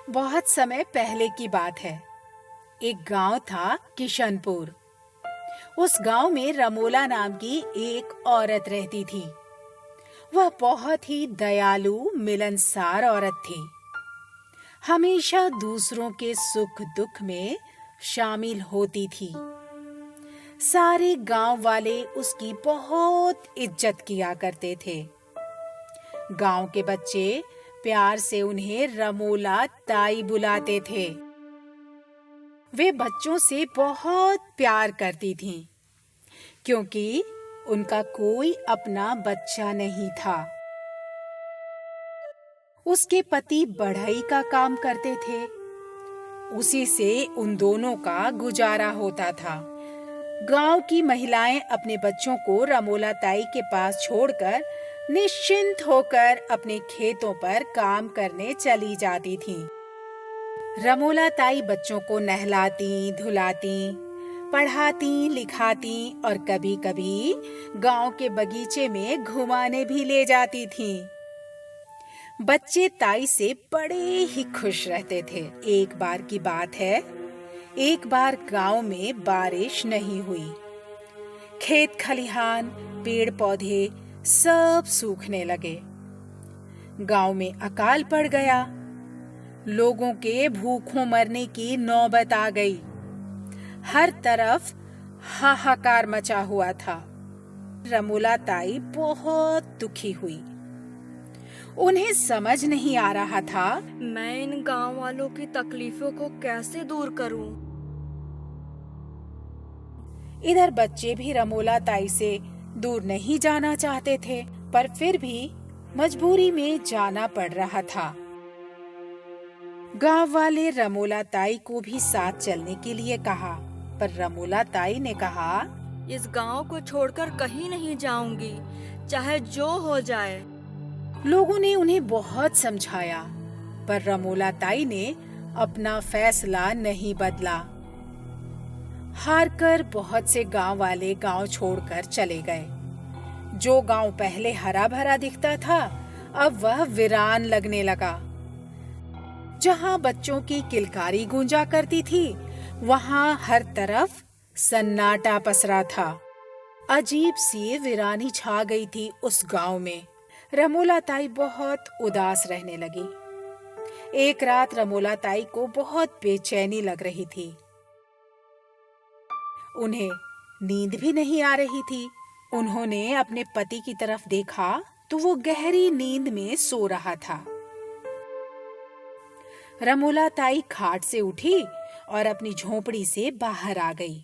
बहुत समय पहले की बात है। एक गांव था किशनपुर। उस गांव में रमोला नाम की एक औरत रहती थी। वह बहुत ही दयालु, मिलनसार औरत थी। हमेशा दूसरों के सुख दुख में शामिल होती थी। सारे गांव वाले उसकी बहुत इज्जत किया करते थे। गांव के बच्चे प्यार से उन्हें रमोला ताई बुलाते थे। वे बच्चों से बहुत प्यार करती थीं, क्योंकि उनका कोई अपना बच्चा नहीं था। उसके पति बढ़ई का काम करते थे। उसी से उन दोनों का गुजारा होता था। गांव की महिलाएं अपने बच्चों को रमोला ताई के पास छोड़कर निश्चिंत होकर अपने खेतों पर काम करने चली जाती थीं। रमोला ताई बच्चों को नहलाती, धुलाती, पढ़ाती, लिखाती और कभी-कभी गांव के बगीचे में घुमाने भी ले जाती थीं। बच्चे ताई से बड़े ही खुश रहते थे। एक बार की बात है, एक बार गांव में बारिश नहीं हुई। खेत खलिहान, पेड़ पौधे सब सूखने लगे। गांव में अकाल पड़ गया। लोगों के भूखों मरने की नौबत आ गई। हर तरफ हाहाकार मचा हुआ था। रमोला ताई बहुत दुखी हुई। उन्हें समझ नहीं आ रहा था मैं इन गांव वालों की तकलीफों को कैसे दूर करूं। इधर बच्चे भी रमोला ताई से दूर नहीं जाना चाहते थे, पर फिर भी मजबूरी में जाना पड़ रहा था। गांव वाले रमोला ताई को भी साथ चलने के लिए कहा, पर रमोला ताई ने कहा, इस गांव को छोड़कर कहीं नहीं जाऊंगी, चाहे जो हो जाए। लोगों ने उन्हें बहुत समझाया, पर रमोला ताई ने अपना फैसला नहीं बदला। हारकर बहुत से गांव वाले गांव छोड़कर चले गए। जो गांव पहले हरा भरा दिखता था, अब वह वीरान लगने लगा। जहां बच्चों की किलकारी गूंजा करती थी, वहां हर तरफ सन्नाटा पसरा था। अजीब सी वीरानी छा गई थी उस गांव में। रमोला ताई बहुत उदास रहने लगी। एक रात रमोला ताई को बहुत बेचैनी लग रही थी। उन्हें नींद भी नहीं आ रही थी। उन्होंने अपने पति की तरफ देखा तो वो गहरी नींद में सो रहा था। रमोला ताई खाट से उठी और अपनी झोपड़ी से बाहर आ गई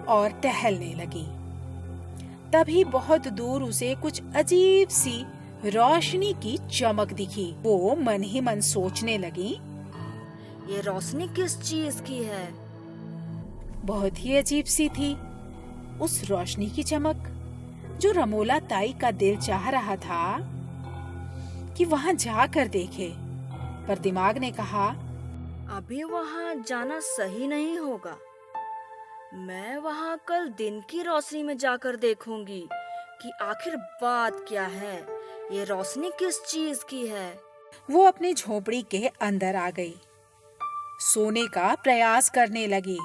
और टहलने लगी। तभी बहुत दूर उसे कुछ अजीब सी रोशनी की चमक दिखी। वो मन ही मन सोचने लगी, ये रोशनी किस चीज की है? बहुत ही अजीब सी थी उस रोशनी की चमक, जो रमोला ताई का दिल चाह रहा था कि वहां जाकर देखे। पर दिमाग ने कहा, अभी वहां जाना सही नहीं होगा। मैं वहां कल दिन की रोशनी में जाकर देखूंगी कि आखिर बात क्या है, ये रोशनी किस चीज की है। वो अपनी झोपड़ी के अंदर आ गई। सोने का प्रयास करने लगी,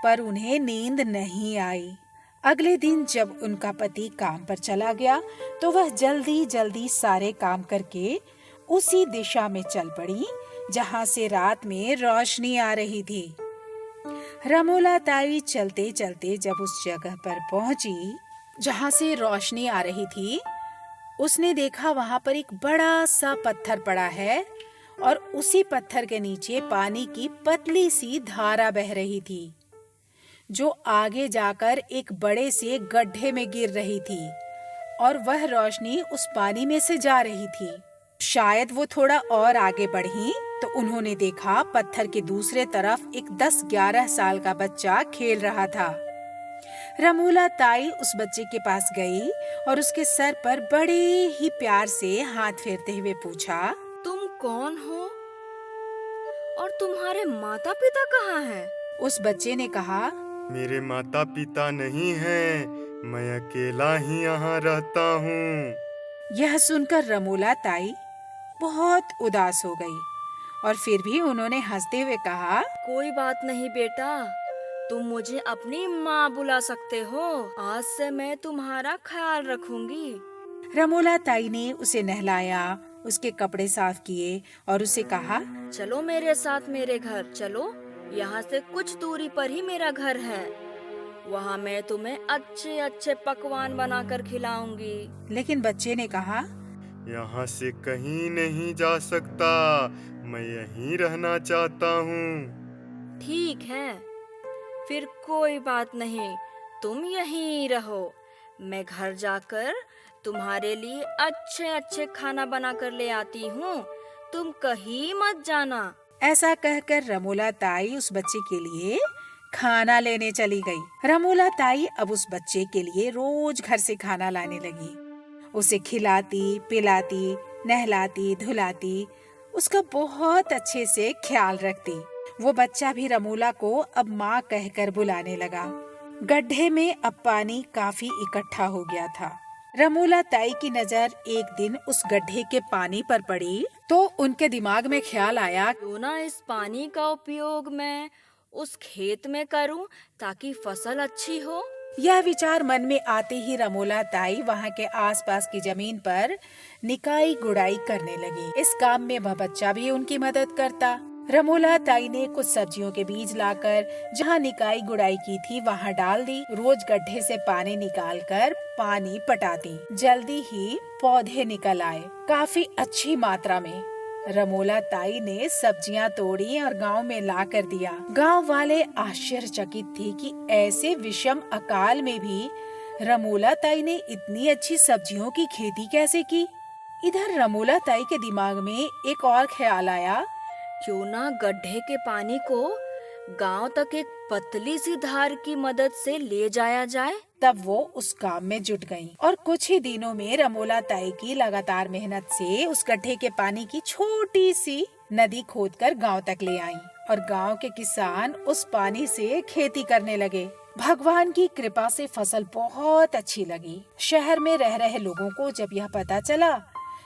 पर उन्हें नींद नहीं आई। अगले दिन जब उनका पति काम पर चला गया, तो वह जल्दी जल्दी सारे काम करके उसी दिशा में चल पड़ी जहां से रात में रोशनी आ रही थी। रमोला ताई चलते चलते जब उस जगह पर पहुंची जहां से रोशनी आ रही थी, उसने देखा वहां पर एक बड़ा सा पत्थर पड़ा है और उसी पत्थर के नीचे पानी की पतली सी धारा बह रही थी, जो आगे जाकर एक बड़े से गड्ढे में गिर रही थी और वह रोशनी उस पानी में से जा रही थी। शायद वो थोड़ा और आगे बढ़ी तो उन्होंने देखा पत्थर के दूसरे तरफ एक 10-11 साल का बच्चा खेल रहा था। रमोला ताई उस बच्चे के पास गई और उसके सर पर बड़े ही प्यार से हाथ फेरते हुए पूछा, तुम कौन हो और तुम्हारे माता पिता कहाँ हैं? उस बच्चे ने कहा, मेरे माता पिता नहीं हैं, मैं अकेला ही यहाँ रहता हूँ। यह सुनकर रमोला ताई बहुत उदास हो गई और फिर भी उन्होंने हंसते हुए कहा, कोई बात नहीं बेटा, तुम मुझे अपनी माँ बुला सकते हो। आज से मैं तुम्हारा ख्याल रखूंगी। रमोला ताई ने उसे नहलाया, उसके कपड़े साफ किए और उसे कहा, चलो मेरे साथ मेरे घर चलो। यहाँ से कुछ दूरी पर ही मेरा घर है। वहाँ मैं तुम्हें अच्छे अच्छे पकवान बनाकर खिलाऊंगी। लेकिन बच्चे ने कहा, यहाँ से कहीं नहीं जा सकता, मैं यहीं रहना चाहता हूँ। ठीक है, फिर कोई बात नहीं, तुम यहीं रहो। मैं घर जाकर तुम्हारे लिए अच्छे अच्छे खाना बनाकर ले आती हूँ। तुम कहीं मत जाना। ऐसा कहकर रमोला ताई उस बच्चे के लिए खाना लेने चली गई। रमोला ताई अब उस बच्चे के लिए रोज घर से खाना लाने लगी। उसे खिलाती, पिलाती, नहलाती, धुलाती, उसका बहुत अच्छे से ख्याल रखती। वो बच्चा भी रमोला को अब माँ कहकर बुलाने लगा। गड्ढे में अब पानी काफी इकट्ठा हो गया था। रमोला ताई की नजर एक दिन उस गड्ढे के पानी पर पड़ी तो उनके दिमाग में ख्याल आया, क्यों ना इस पानी का उपयोग मैं उस खेत में करूं ताकि फसल अच्छी हो। यह विचार मन में आते ही रमोला ताई वहाँ के आसपास की जमीन पर निकाई गुड़ाई करने लगी। इस काम में वह बच्चा भी उनकी मदद करता। रमोला ताई ने कुछ सब्जियों के बीज लाकर जहाँ निकाई गुड़ाई की थी वहाँ डाल दी। रोज गड्ढे से पानी निकालकर पानी पटाती। जल्दी ही पौधे निकल आए, काफी अच्छी मात्रा में। रमोला ताई ने सब्जियां तोड़ी और गांव में ला कर दिया। गांव वाले आश्चर्यचकित थे कि ऐसे विषम अकाल में भी रमोला ताई ने इतनी अच्छी सब्जियों की खेती कैसे की। इधर रमोला ताई के दिमाग में एक और ख्याल आया, क्यों ना गड्ढे के पानी को गांव तक एक पतली सी धार की मदद से ले जाया जाए। तब वो उस काम में जुट गईं और कुछ ही दिनों में रमोला ताई की लगातार मेहनत से उस गड्ढे के पानी की छोटी सी नदी खोदकर गांव तक ले आईं और गांव के किसान उस पानी से खेती करने लगे। भगवान की कृपा से फसल बहुत अच्छी लगी। शहर में रह रहे लोगों को जब यह पता चला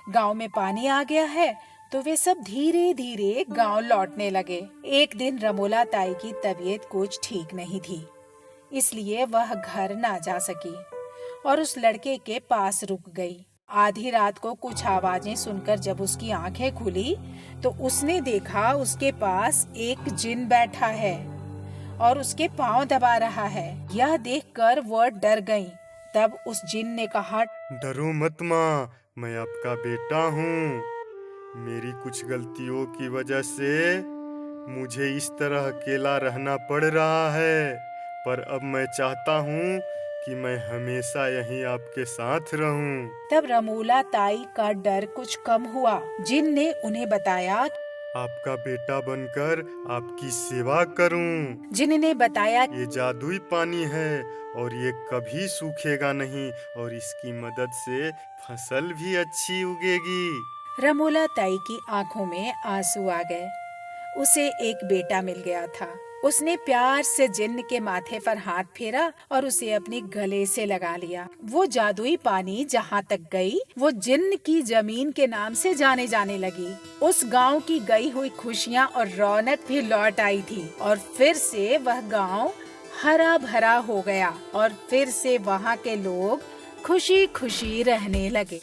गांव में पानी आ गया है तो वे सब धीरे धीरे गांव लौटने लगे। एक दिन रमोला ताई की तबीयत कुछ ठीक नहीं थी, इसलिए वह घर ना जा सकी और उस लड़के के पास रुक गई। आधी रात को कुछ आवाजें सुनकर जब उसकी आंखें खुली तो उसने देखा उसके पास एक जिन बैठा है और उसके पांव दबा रहा है। यह देखकर वह डर गई। तब उस जिन ने कहा, डरो मत माँ, मैं आपका बेटा हूँ। मेरी कुछ गलतियों की वजह से मुझे इस तरह अकेला रहना पड़ रहा है, पर अब मैं चाहता हूँ कि मैं हमेशा यहीं आपके साथ रहूं। तब रमोला ताई का डर कुछ कम हुआ। जिन ने उन्हें बताया, आपका बेटा बनकर आपकी सेवा करूं। जिन ने बताया, ये जादुई पानी है और ये कभी सूखेगा नहीं और इसकी मदद से फसल भी अच्छी उगेगी। रमोला ताई की आंखों में आंसू आ गए। उसे एक बेटा मिल गया था। उसने प्यार से जिन्न के माथे पर हाथ फेरा और उसे अपने गले से लगा लिया। वो जादुई पानी जहाँ तक गई वो जिन्न की जमीन के नाम से जाने लगी। उस गांव की गई हुई खुशियाँ और रौनक भी लौट आई थी और फिर से वह गांव हरा भरा हो गया और फिर से वहाँ के लोग खुशी खुशी रहने लगे।